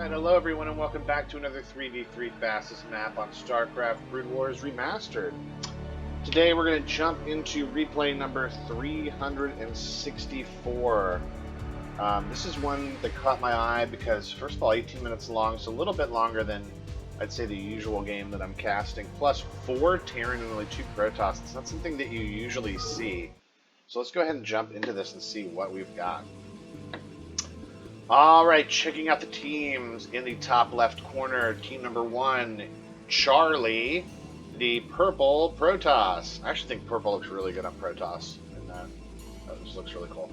Alright, hello everyone and welcome back to another 3v3 fastest map on StarCraft Brood Wars Remastered. Today we're going to jump into replay number 364. This is one that caught my eye because, first of all, 18 minutes long, so a little bit longer than I'd say the usual game that I'm casting, plus 4 Terran and only 2 Protoss. It's not something that you usually see. So let's go ahead and jump into this and see what we've got. Alright, checking out the teams in the top left corner. Team number 1, Charlie, the purple Protoss. I actually think purple looks really good on Protoss. And that just looks really cool.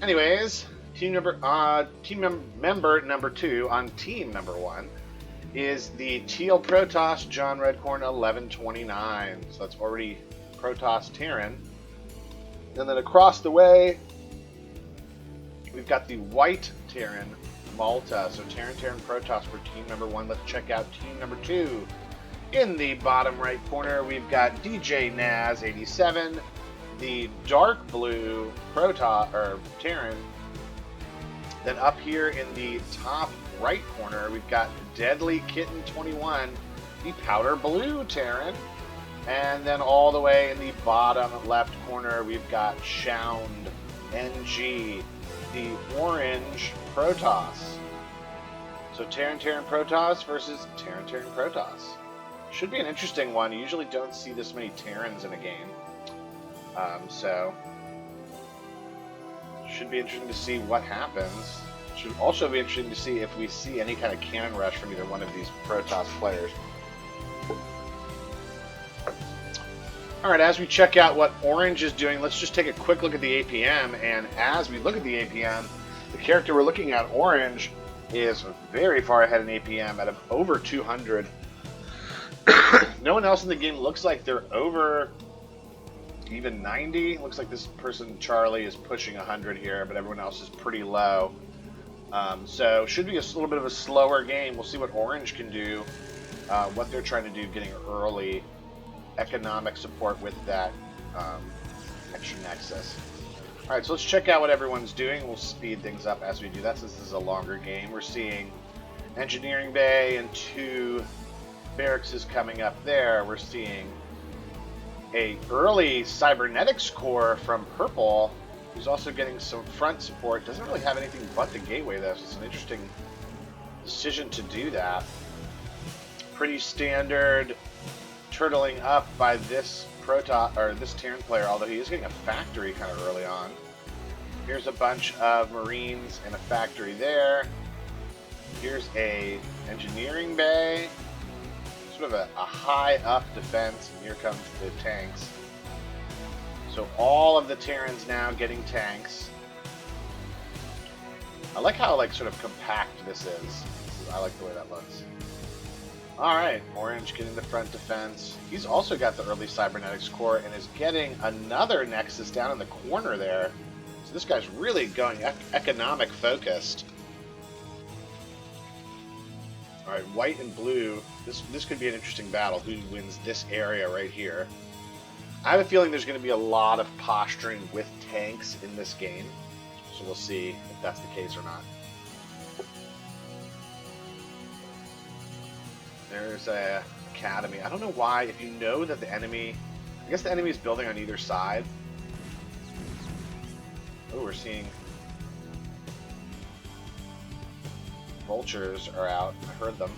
Anyways, member number 2 on team number 1 is the teal Protoss, John Redcorn 1129. So that's already Protoss Terran. And then across the way, we've got the white Terran Malta. So Terran Protoss for team number 1. Let's check out team number 2. In the bottom right corner, we've got DJ Naz 87, the dark blue Protoss or Terran. Then up here in the top right corner, we've got Deadly Kitten 21, the powder blue Terran. And then all the way in the bottom left corner, we've got Shound NG, the orange Protoss. So Terran Protoss versus Terran Protoss. Should be an interesting one. You usually don't see this many Terrans in a game. So should be interesting to see what happens. Should also be interesting to see if we see any kind of cannon rush from either one of these Protoss players. Alright, as we check out what orange is doing, let's just take a quick look at the APM, and as we look at the APM, the character we're looking at, orange, is very far ahead in APM at over 200. No one else in the game looks like they're over even 90. Looks like this person, Charlie, is pushing 100 here, but everyone else is pretty low. So should be a little bit of a slower game. We'll see what orange can do, what they're trying to do getting early economic support with that extra nexus. Alright, so let's check out what everyone's doing. We'll speed things up as we do that since this is a longer game. We're seeing engineering bay and 2 barracks is coming up there. We're seeing a early cybernetics core from purple, who's also getting some front support. Doesn't really have anything but the gateway though, so it's an interesting decision to do that. Pretty standard turtling up by this Protoss or this Terran player, although he is getting a factory kind of early on. Here's a bunch of Marines and a factory there. Here's a engineering bay, sort of a high up defense, and here comes the tanks. So all of the Terrans now getting tanks. I like how sort of compact this is. I like the way that looks. Alright, orange getting the front defense. He's also got the early cybernetics core and is getting another nexus down in the corner there. So this guy's really going economic focused. Alright, white and blue. This could be an interesting battle. Who wins this area right here? I have a feeling there's going to be a lot of posturing with tanks in this game. So we'll see if that's the case or not. There's a academy. I don't know why, if you know that the enemy... I guess the enemy is building on either side. Oh, we're seeing... vultures are out. I heard them.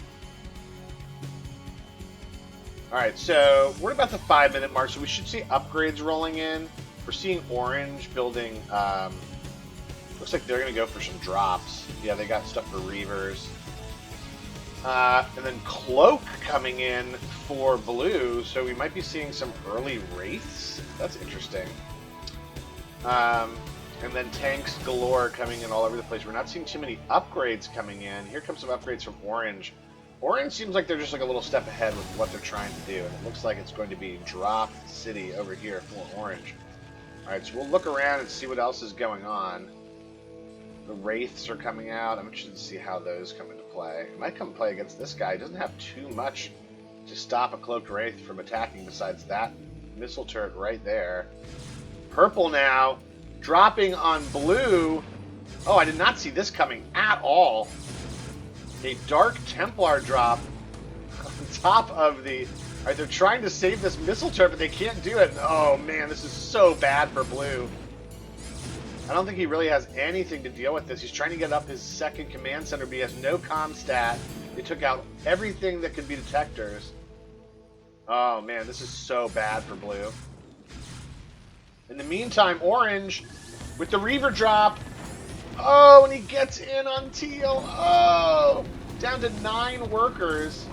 Alright, so we're about the 5-minute mark, so we should see upgrades rolling in. We're seeing orange building... looks like they're going to go for some drops. Yeah, they got stuff for reavers. And then Cloak coming in for blue, so we might be seeing some early wraiths. That's interesting. And then tanks galore coming in all over the place. We're not seeing too many upgrades coming in. Here comes some upgrades from orange. Orange seems like they're just a little step ahead with what they're trying to do, and it looks like it's going to be drop city over here for orange. Alright, so we'll look around and see what else is going on. The wraiths are coming out. I'm interested to see how those come into play. It might come play against this guy. He doesn't have too much to stop a cloaked wraith from attacking besides that missile turret right there. Purple now dropping on blue. Oh, I did not see this coming at all. a Dark Templar drop on top of the... Alright, they're trying to save this missile turret, but they can't do it. Oh man, this is so bad for blue. I don't think he really has anything to deal with this. He's trying to get up his second command center, but he has no comm stat. They took out everything that could be detectors. Oh man, this is so bad for blue. In the meantime, orange with the Reaver drop. Oh, and he gets in on teal. Oh, down to 9 workers.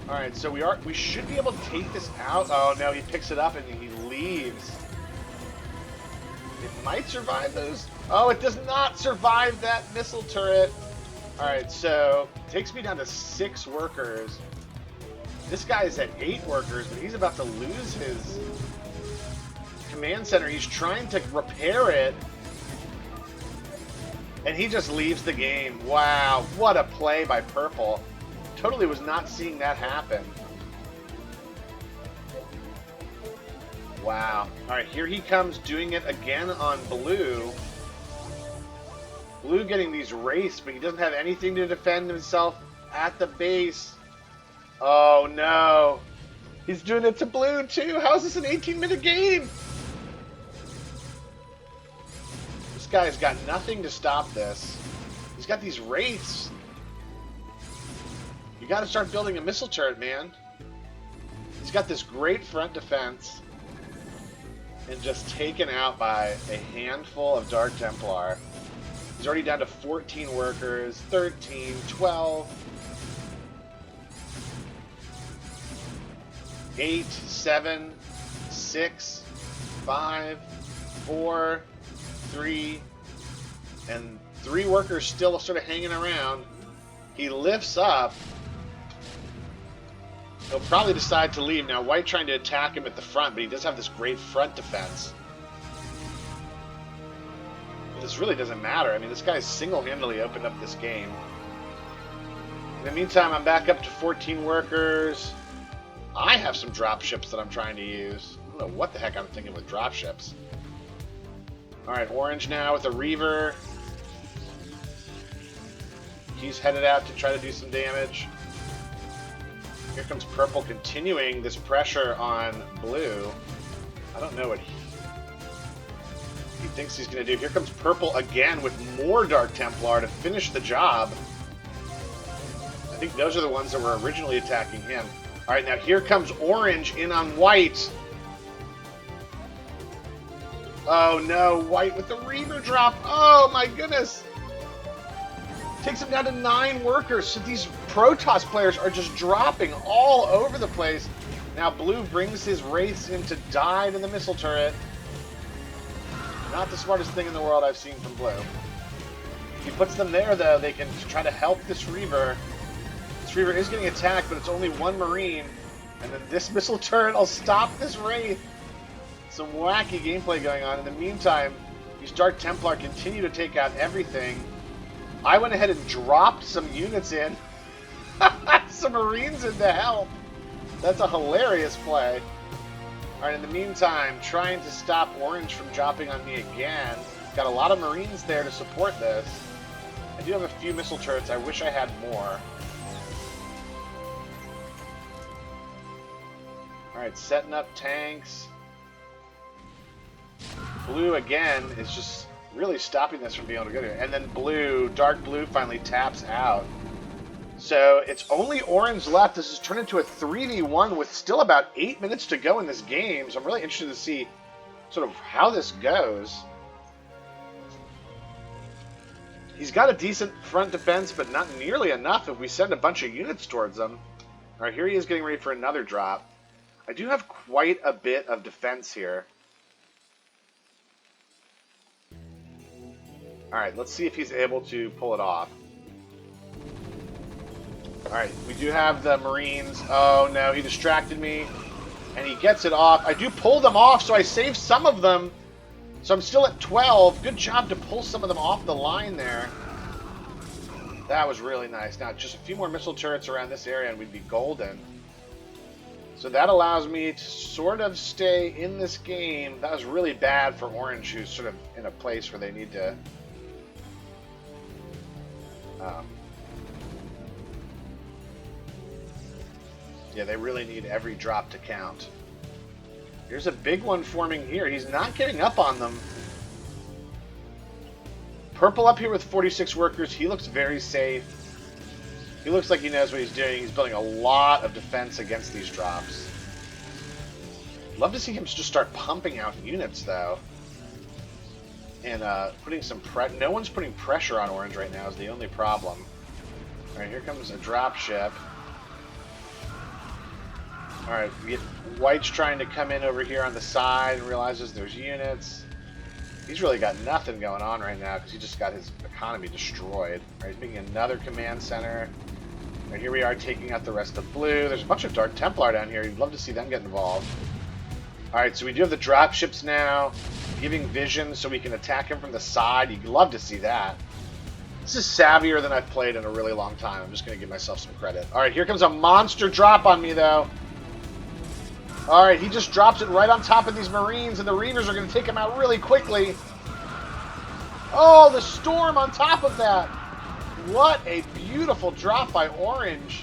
All right, so we should be able to take this out. Oh no, he picks it up and he leaves. It might survive those. Oh, it does not survive that missile turret. All right, so it takes me down to 6 workers. This guy is at 8 workers, but he's about to lose his command center. He's trying to repair it, and he just leaves the game. Wow, what a play by purple. Totally was not seeing that happen. Wow. All right, here he comes doing it again on blue. Blue getting these wraiths, but he doesn't have anything to defend himself at the base. Oh no. He's doing it to blue too. How is this an 18-minute game? This guy's got nothing to stop this. He's got these wraiths. You gotta start building a missile turret, man. He's got this great front defense and just taken out by a handful of Dark Templar. He's already down to 14 workers, 13, 12, 8, 7, 6, 5, 4, 3, and 3 workers still sort of hanging around. He lifts up. He'll probably decide to leave. Now, white trying to attack him at the front, but he does have this great front defense. But this really doesn't matter. I mean, this guy's single-handedly opened up this game. In the meantime, I'm back up to 14 workers. I have some dropships that I'm trying to use. I don't know what the heck I'm thinking with dropships. Alright, orange now with a Reaver. He's headed out to try to do some damage. Here comes purple continuing this pressure on blue. I don't know what he thinks he's going to do. Here comes purple again with more Dark Templar to finish the job. I think those are the ones that were originally attacking him. Alright, now here comes orange in on white. Oh no, white with the Reaver drop. Oh my goodness. Takes him down to 9 workers. So these Protoss players are just dropping all over the place. Now blue brings his wraiths in to die to the missile turret. Not the smartest thing in the world I've seen from blue. If he puts them there, though, they can try to help this Reaver. This Reaver is getting attacked, but it's only 1 Marine. And then this missile turret will stop this Wraith. Some wacky gameplay going on. In the meantime, these Dark Templar continue to take out everything. I went ahead and dropped some units in. Some Marines in to help. That's a hilarious play. Alright, in the meantime, trying to stop orange from dropping on me again. Got a lot of Marines there to support this. I do have a few missile turrets. I wish I had more. Alright, setting up tanks. Blue, again, is just really stopping this from being able to go there. And then blue, dark blue, finally taps out. So it's only orange left. This has turned into a 3v1 with still about 8 minutes to go in this game. So I'm really interested to see sort of how this goes. He's got a decent front defense, but not nearly enough if we send a bunch of units towards him. All right, here he is getting ready for another drop. I do have quite a bit of defense here. Alright, let's see if he's able to pull it off. Alright, we do have the Marines. Oh no, he distracted me. And he gets it off. I do pull them off, so I saved some of them. So I'm still at 12. Good job to pull some of them off the line there. That was really nice. Now, just a few more missile turrets around this area and we'd be golden. So that allows me to sort of stay in this game. That was really bad for orange, who's sort of in a place where they need to Yeah, they really need every drop to count. There's a big one forming here. He's not getting up on them. Purple up here with 46 workers. He looks very safe. He looks like he knows what he's doing. He's building a lot of defense against these drops. Love to see him just start pumping out units, though. And putting some no one's putting pressure on Orange right now is the only problem. Alright, here comes a drop ship. Alright, White's trying to come in over here on the side and realizes there's units. He's really got nothing going on right now because he just got his economy destroyed. Right, he's making another command center. And here we are taking out the rest of blue. There's a bunch of Dark Templar down here. You'd love to see them get involved. Alright, so we do have the drop ships now, giving vision so we can attack him from the side. You'd love to see that. This is savvier than I've played in a really long time. I'm just going to give myself some credit. Alright, here comes a monster drop on me, though. Alright, he just drops it right on top of these Marines, and the Reavers are going to take him out really quickly. Oh, the storm on top of that. What a beautiful drop by Orange.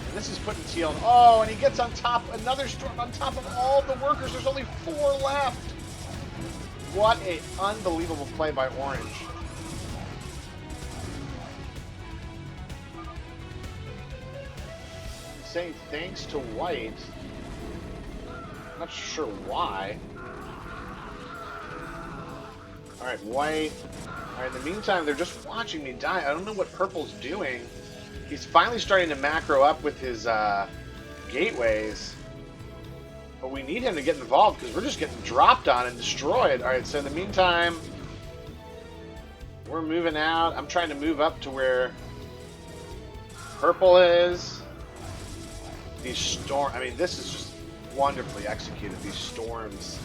And this is putting Teal. Oh, and he gets on top, another storm on top of all the workers. There's only 4 left. What an unbelievable play by Orange. Saying thanks to White. I'm not sure why. Alright, White. Alright, in the meantime, they're just watching me die. I don't know what Purple's doing. He's finally starting to macro up with his gateways. But we need him to get involved because we're just getting dropped on and destroyed. Alright, so in the meantime, we're moving out. I'm trying to move up to where Purple is. These storms, I mean, this is just wonderfully executed, these storms.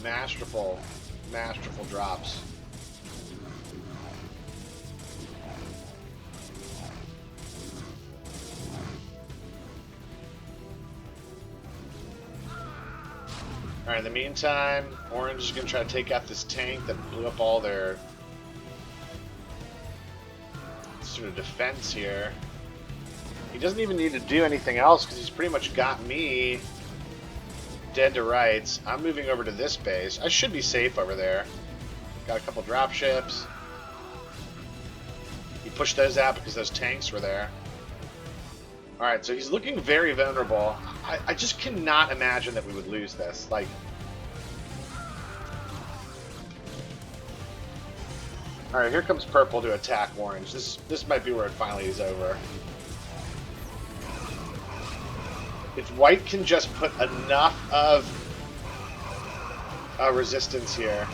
Masterful, masterful drops. Alright, in the meantime, Orange is going to try to take out this tank that blew up all their sort of defense here. He doesn't even need to do anything else because he's pretty much got me dead to rights. I'm moving over to this base. I should be safe over there. Got a couple drop ships. He pushed those out because those tanks were there. Alright, so he's looking very vulnerable. I just cannot imagine that we would lose this. Like, alright, here comes Purple to attack Orange. This might be where it finally is over. If White can just put enough of a resistance here.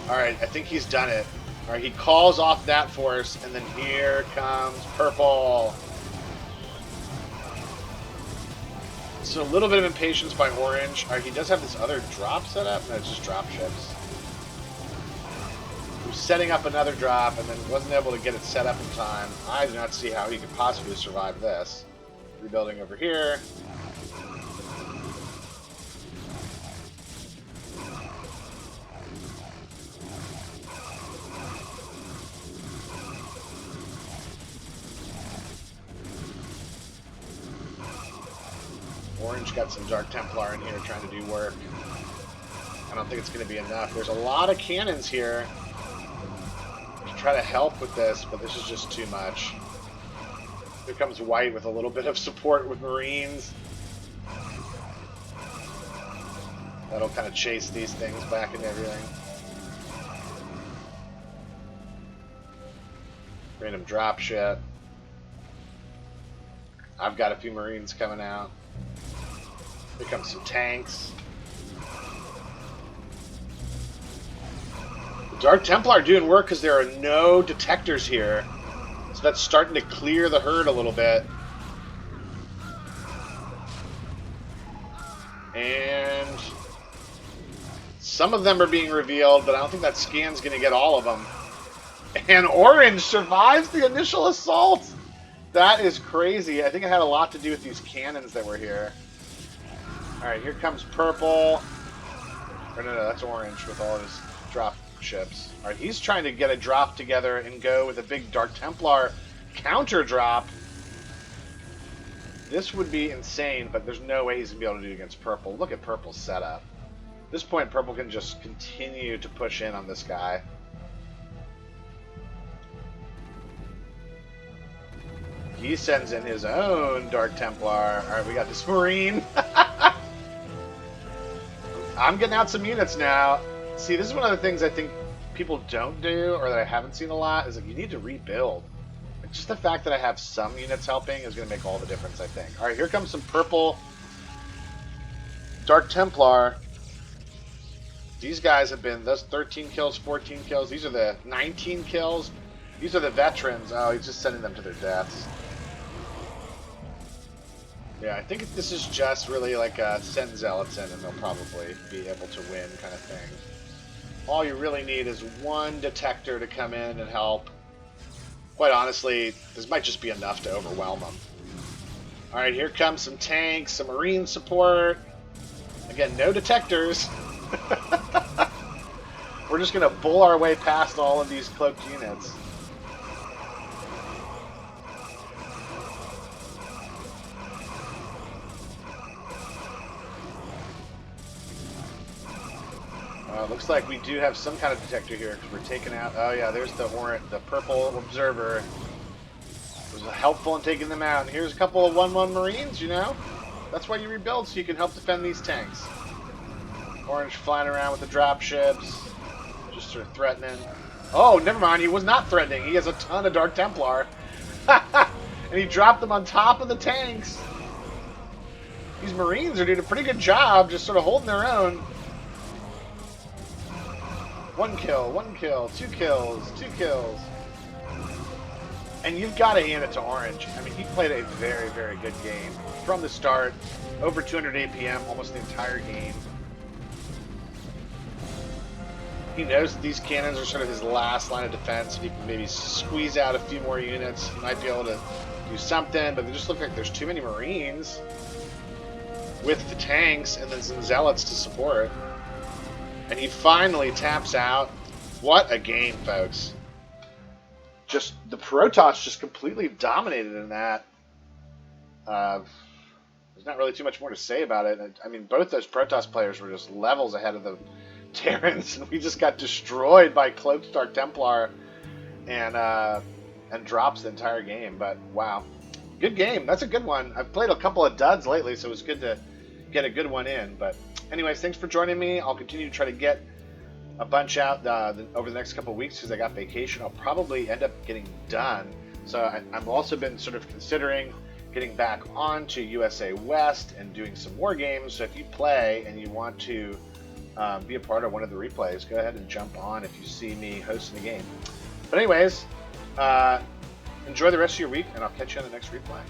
Alright, I think he's done it. Alright, he calls off that force, and then here comes Purple. So a little bit of impatience by Orange. Alright, he does have this other drop set up. No, it's just drop ships. He was setting up another drop and then wasn't able to get it set up in time. I do not see how he could possibly survive this. Rebuilding over here. Orange got some Dark Templar in here trying to do work. I don't think it's going to be enough. There's a lot of cannons here to try to help with this, but this is just too much. Here comes White with a little bit of support with Marines. That'll kind of chase these things back and everything. Random drop ship. I've got a few Marines coming out. Here comes some tanks. The Dark Templar are doing work because there are no detectors here. So that's starting to clear the herd a little bit. And some of them are being revealed, but I don't think that scan's going to get all of them. And Orange survives the initial assault. That is crazy. I think it had a lot to do with these cannons that were here. Alright, here comes Purple. Or no, that's orange with all of his drop ships. All right, he's trying to get a drop together and go with a big Dark Templar counter drop. This would be insane, but there's no way he's going to be able to do it against purple. Look at purple's setup. At this point, purple can just continue to push in on this guy. He sends in his own Dark Templar. All right, we got this Marine. I'm getting out some units now. See, this is one of the things I think people don't do, or that I haven't seen a lot, is that you need to rebuild. Like, just the fact that I have some units helping is going to make all the difference, I think. All right, here comes some purple Dark Templar. These guys have been, those 13 kills, 14 kills. These are the 19 kills. These are the veterans. Oh, he's just sending them to their deaths. Yeah, I think this is just really like a send zealots in and they'll probably be able to win kind of thing. All you really need is one detector to come in and help. Quite honestly, this might just be enough to overwhelm them. Alright, here comes some tanks, some marine support. Again, no detectors. We're just going to bull our way past all of these cloaked units. Looks like we do have some kind of detector here because we're taking out. Oh yeah, there's the purple observer. It was helpful in taking them out. And here's a couple of 1-1 Marines. You know, that's why you rebuild, so you can help defend these tanks. Orange flying around with the drop ships, just sort of threatening. Oh, never mind. He was not threatening. He has a ton of Dark Templar, and he dropped them on top of the tanks. These Marines are doing a pretty good job, just sort of holding their own. 1 kill, 1 kill, 2 kills, 2 kills. And you've got to hand it to Orange. I mean, he played a very, very good game. From the start, over 200 APM, almost the entire game. He knows that these cannons are sort of his last line of defense. If he can maybe squeeze out a few more units, he might be able to do something. But they just look like there's too many Marines with the tanks and then some zealots to support. And he finally taps out. What a game, folks. Just, the Protoss just completely dominated in that. There's not really too much more to say about it. I mean, both those Protoss players were just levels ahead of the Terrans, and we just got destroyed by Cloaked Dark Templar and drops the entire game. But, wow. Good game. That's a good one. I've played a couple of duds lately, so it was good to get a good one in. But anyways, thanks for joining me. I'll continue to try to get a bunch out over the next couple of weeks because I got vacation. I'll probably end up getting done. So I've also been sort of considering getting back onto USA West and doing some more games. So if you play and you want to be a part of one of the replays, go ahead and jump on if you see me hosting the game. But anyways, enjoy the rest of your week, and I'll catch you on the next replay.